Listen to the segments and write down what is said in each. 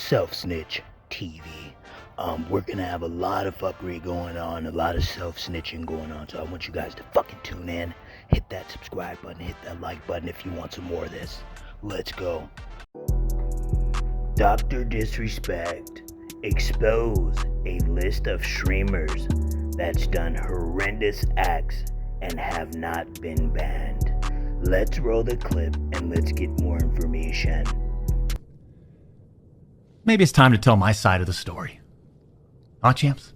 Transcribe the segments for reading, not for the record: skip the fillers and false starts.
Self-Snitch TV. We're gonna have a lot of fuckery going on, a lot of self-snitching going on, so I want you guys to fucking tune in. Hit that subscribe button, hit that like button if you want some more of this. Let's go. Dr. Disrespect expose a list of streamers that's done horrendous acts and have not been banned. Let's roll the clip and let's get more information. Maybe it's time to tell my side of the story. Huh, champs?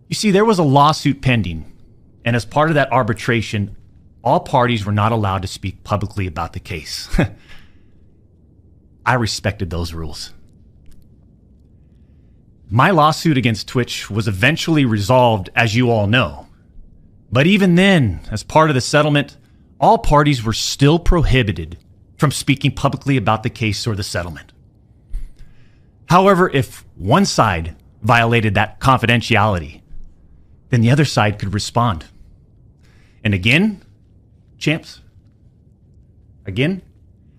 You see, there was a lawsuit pending, and as part of that arbitration, all parties were not allowed to speak publicly about the case. I respected those rules. My lawsuit against Twitch was eventually resolved, as you all know. But even then, as part of the settlement, all parties were still prohibited from speaking publicly about the case or the settlement. However, if one side violated that confidentiality, then the other side could respond. And again, champs,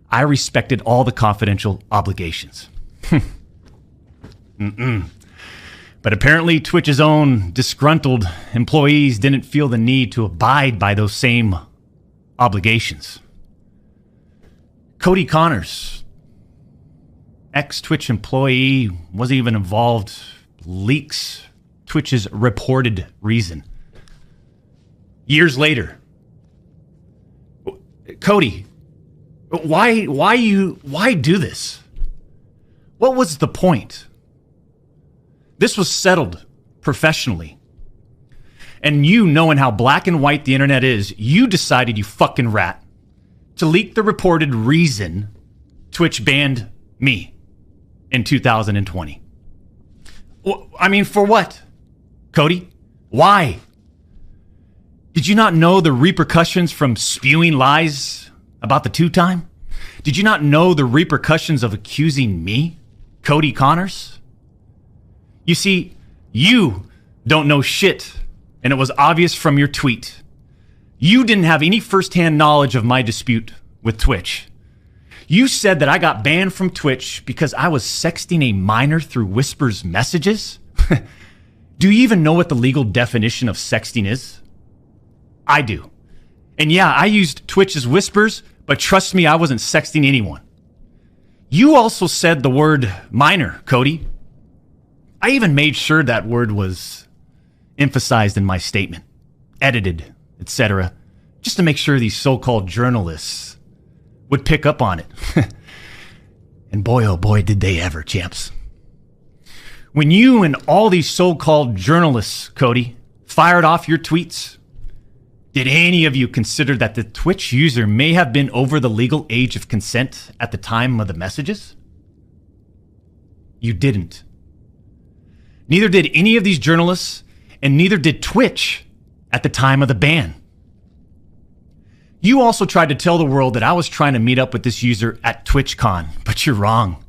I respected all the confidential obligations. But apparently Twitch's own disgruntled employees didn't feel the need to abide by those same obligations. Cody Connors, ex-Twitch employee, wasn't even involved, leaks Twitch's reported reason. Years later, Cody, why do this? What was the point? This was settled professionally. And you, knowing how black and white the internet is, you decided, you fucking rat, to leak the reported reason Twitch banned me in 2020. I mean, for what? Cody? Why? Did you not know the repercussions from spewing lies about the two-time? Did you not know the repercussions of accusing me, Cody Connors? You see, you don't know shit, and it was obvious from your tweet. You didn't have any firsthand knowledge of my dispute with Twitch. You said that I got banned from Twitch because I was sexting a minor through Whisper's messages? Do you even know what the legal definition of sexting is? I do. And yeah, I used Twitch as Whispers, but trust me, I wasn't sexting anyone. You also said the word minor, Cody. I even made sure that word was emphasized in my statement, edited, etc., just to make sure these so-called journalists would pick up on it. And boy, oh boy, did they ever, champs. When you and all these so-called journalists, Cody, fired off your tweets, did any of you consider that the Twitch user may have been over the legal age of consent at the time of the messages? You didn't. Neither did any of these journalists, and neither did Twitch at the time of the ban. You also tried to tell the world that I was trying to meet up with this user at TwitchCon, but you're wrong.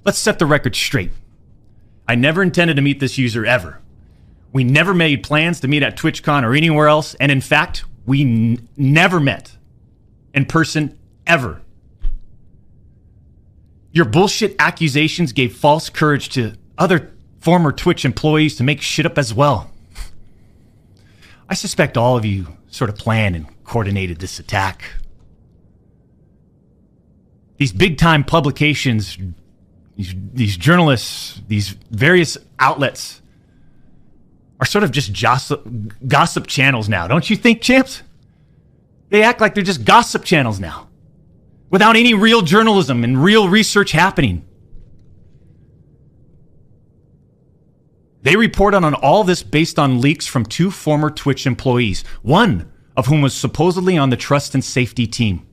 Let's set the record straight. I never intended to meet this user ever. We never made plans to meet at TwitchCon or anywhere else, and in fact, we never met in person ever. Your bullshit accusations gave false courage to other former Twitch employees to make shit up as well. I suspect all of you sort of planned and coordinated this attack. These big-time publications, these journalists, these various outlets are sort of just gossip channels now, don't you think, champs? They act like they're just gossip channels now, without any real journalism and real research happening. They reported on all this based on leaks from two former Twitch employees, one of whom was supposedly on the trust and safety team.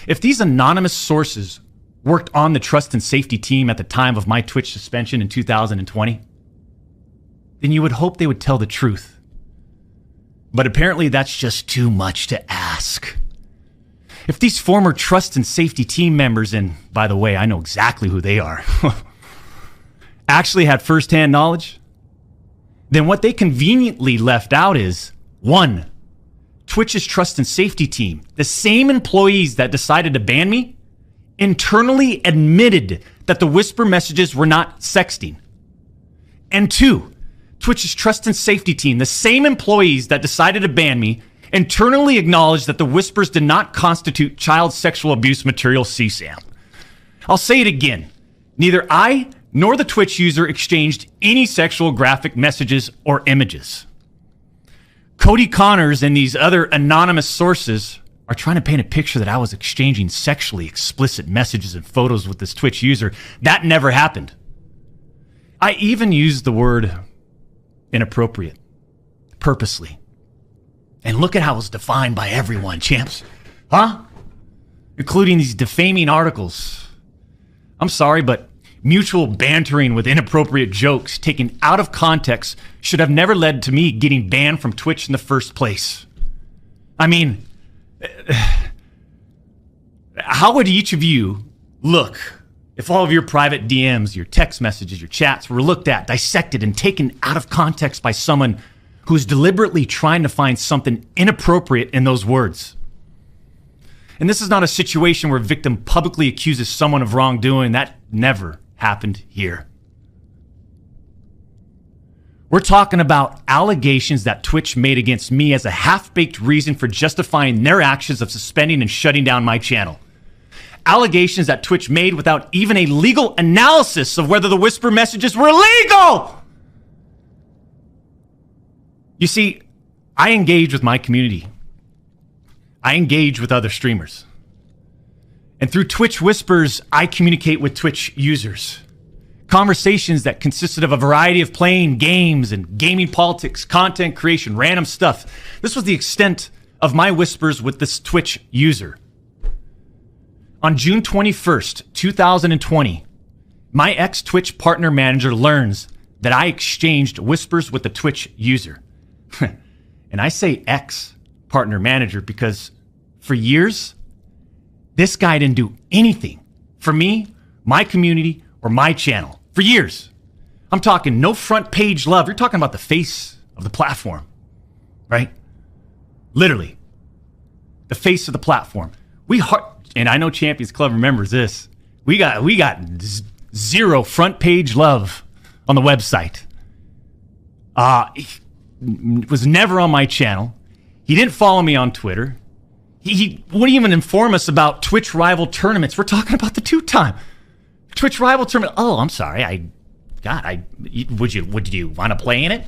If these anonymous sources worked on the trust and safety team at the time of my Twitch suspension in 2020, then you would hope they would tell the truth. But apparently that's just too much to ask. If these former trust and safety team members, and by the way, I know exactly who they are, actually had firsthand knowledge, then what they conveniently left out is, 1, Twitch's trust and safety team, the same employees that decided to ban me, internally admitted that the whisper messages were not sexting. And 2, Twitch's trust and safety team, the same employees that decided to ban me, internally acknowledged that the whispers did not constitute child sexual abuse material CSAM. I'll say it again. Neither I nor the Twitch user exchanged any sexual graphic messages or images. Cody Connors and these other anonymous sources are trying to paint a picture that I was exchanging sexually explicit messages and photos with this Twitch user. That never happened. I even used the word inappropriate, purposely. And look at how it was defined by everyone, champs. Huh? Including these defaming articles. I'm sorry, but mutual bantering with inappropriate jokes taken out of context should have never led to me getting banned from Twitch in the first place. I mean, how would each of you look if all of your private DMs, your text messages, your chats were looked at, dissected, and taken out of context by someone who's deliberately trying to find something inappropriate in those words? And this is not a situation where a victim publicly accuses someone of wrongdoing. That never happened here. We're talking about allegations that Twitch made against me as a half-baked reason for justifying their actions of suspending and shutting down my channel. Allegations that Twitch made without even a legal analysis of whether the whisper messages were legal. You see, I engage with my community. I engage with other streamers. And through Twitch Whispers, I communicate with Twitch users. Conversations that consisted of a variety of playing games and gaming politics, content creation, random stuff. This was the extent of my whispers with this Twitch user. On June 21st, 2020, my ex-Twitch partner manager learns that I exchanged whispers with the Twitch user. And I say ex-partner manager because for years, this guy didn't do anything for me, my community, or my channel. For years. I'm talking no front page love. You're talking about the face of the platform, right? Literally. The face of the platform. And I know Champions Club remembers this. We got zero front page love on the website. He was never on my channel. He didn't follow me on Twitter. He wouldn't even inform us about Twitch rival tournaments. We're talking about the 2-time Twitch rival tournament. Oh, I'm sorry. Would you want to play in it?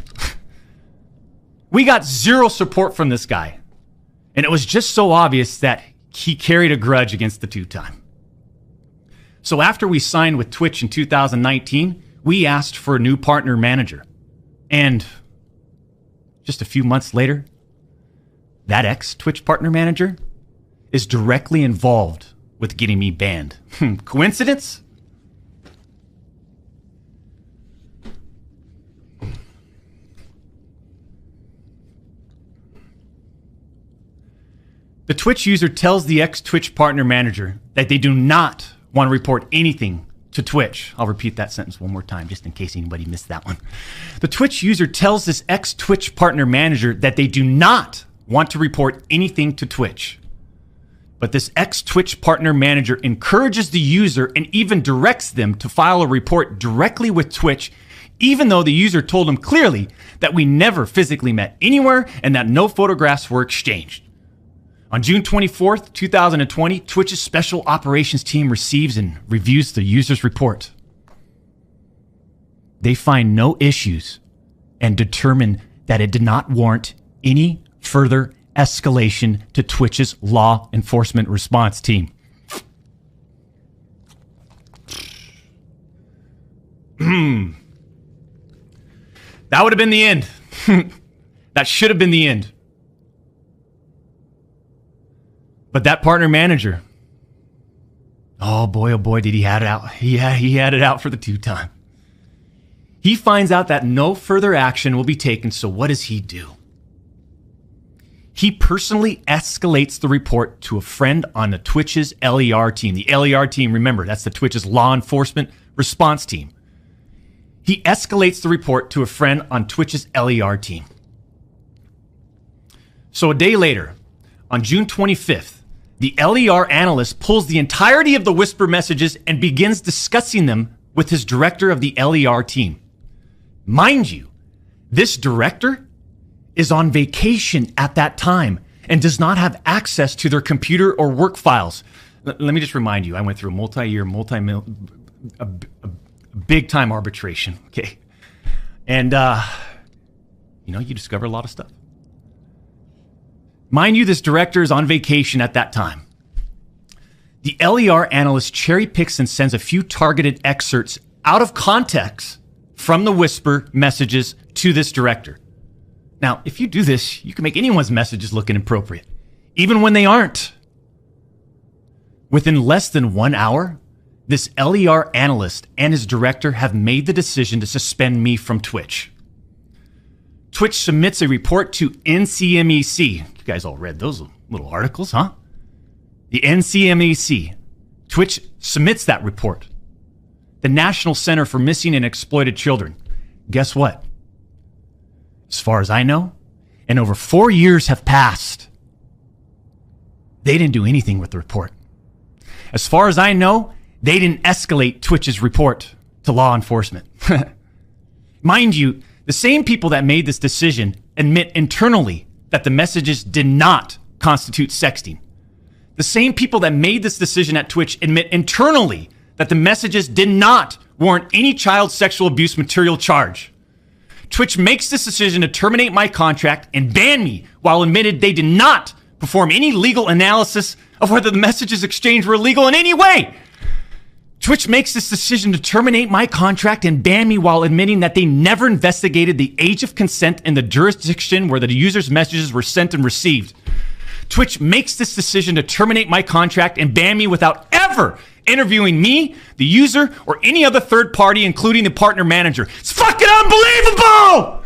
We got zero support from this guy. And it was just so obvious that he carried a grudge against the 2-time. So after we signed with Twitch in 2019, we asked for a new partner manager. And just a few months later, that ex-Twitch partner manager is directly involved with getting me banned. Coincidence? The Twitch user tells the ex-Twitch partner manager that they do not want to report anything to Twitch. I'll repeat that sentence one more time just in case anybody missed that one. The Twitch user tells this ex-Twitch partner manager that they do not want to report anything to Twitch. But this ex-Twitch partner manager encourages the user and even directs them to file a report directly with Twitch, even though the user told him clearly that we never physically met anywhere and that no photographs were exchanged. On June 24th, 2020, Twitch's special operations team receives and reviews the user's report. They find no issues and determine that it did not warrant any further escalation to Twitch's law enforcement response team. That would have been the end. That should have been the end. But that partner manager, oh boy, did he had it out. Yeah, he had it out for the 2-time. He finds out that no further action will be taken, so what does he do? He personally escalates the report to a friend on the Twitch's LER team. The LER team, remember, that's the Twitch's law enforcement response team. He escalates the report to a friend on Twitch's LER team. So a day later, on June 25th, The LER analyst pulls the entirety of the whisper messages and begins discussing them with his director of the LER team. Mind you, this director is on vacation at that time and does not have access to their computer or work files. Let me just remind you, I went through a multi-year, a big-time arbitration, okay? And, you discover a lot of stuff. Mind you, this director is on vacation at that time. The LER analyst cherry picks and sends a few targeted excerpts out of context from the whisper messages to this director. Now, if you do this, you can make anyone's messages look inappropriate, even when they aren't. Within less than 1 hour, this LER analyst and his director have made the decision to suspend me from Twitch. Twitch submits a report to NCMEC. You guys all read those little articles, huh? The NCMEC. Twitch submits that report. The National Center for Missing and Exploited Children. Guess what? As far as I know, and over 4 years have passed, they didn't do anything with the report. As far as I know, they didn't escalate Twitch's report to law enforcement. Mind you, the same people that made this decision admit internally that the messages did not constitute sexting. The same people that made this decision at Twitch admit internally that the messages did not warrant any child sexual abuse material charge. Twitch makes this decision to terminate my contract and ban me while admitted they did not perform any legal analysis of whether the messages exchanged were illegal in any way. Twitch makes this decision to terminate my contract and ban me while admitting that they never investigated the age of consent in the jurisdiction where the user's messages were sent and received. Twitch makes this decision to terminate my contract and ban me without ever interviewing me, the user, or any other third party, including the partner manager. It's fucking unbelievable!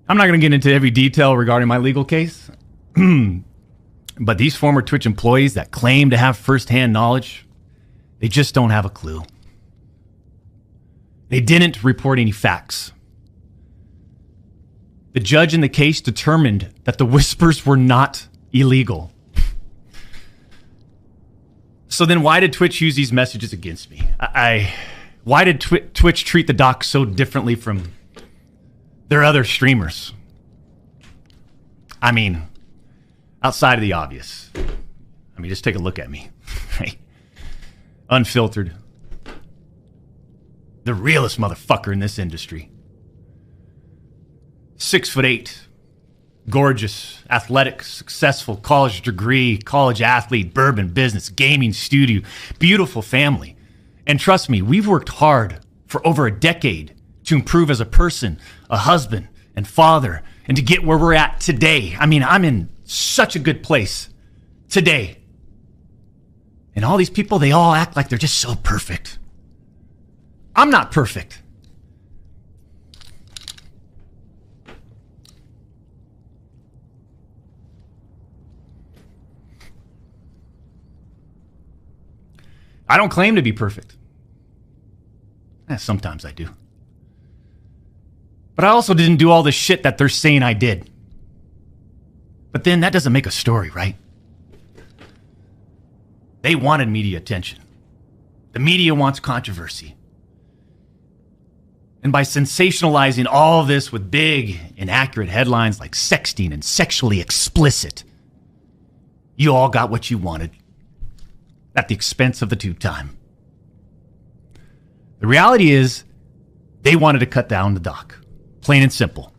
I'm not going to get into every detail regarding my legal case, but these former Twitch employees that claim to have firsthand knowledge, they just don't have a clue. They didn't report any facts. The judge in the case determined that the whispers were not illegal. So then why did Twitch use these messages against me? Why did Twitch treat the doc so differently from their other streamers? I mean, outside of the obvious. I mean, just take a look at me. Unfiltered. The realest motherfucker in this industry. 6'8", gorgeous, athletic, successful, college degree, college athlete, bourbon business, gaming studio, beautiful family. And trust me, we've worked hard for over a decade to improve as a person, a husband, and father, and to get where we're at today. I mean, I'm in such a good place today. And all these people, they all act like they're just so perfect. I'm not perfect. I don't claim to be perfect. Sometimes I do. But I also didn't do all the shit that they're saying I did. But then that doesn't make a story, right? They wanted media attention. The media wants controversy. And by sensationalizing all of this with big, inaccurate headlines like sexting and sexually explicit, you all got what you wanted at the expense of the tube time. The reality is, they wanted to cut down the doc. Plain and simple.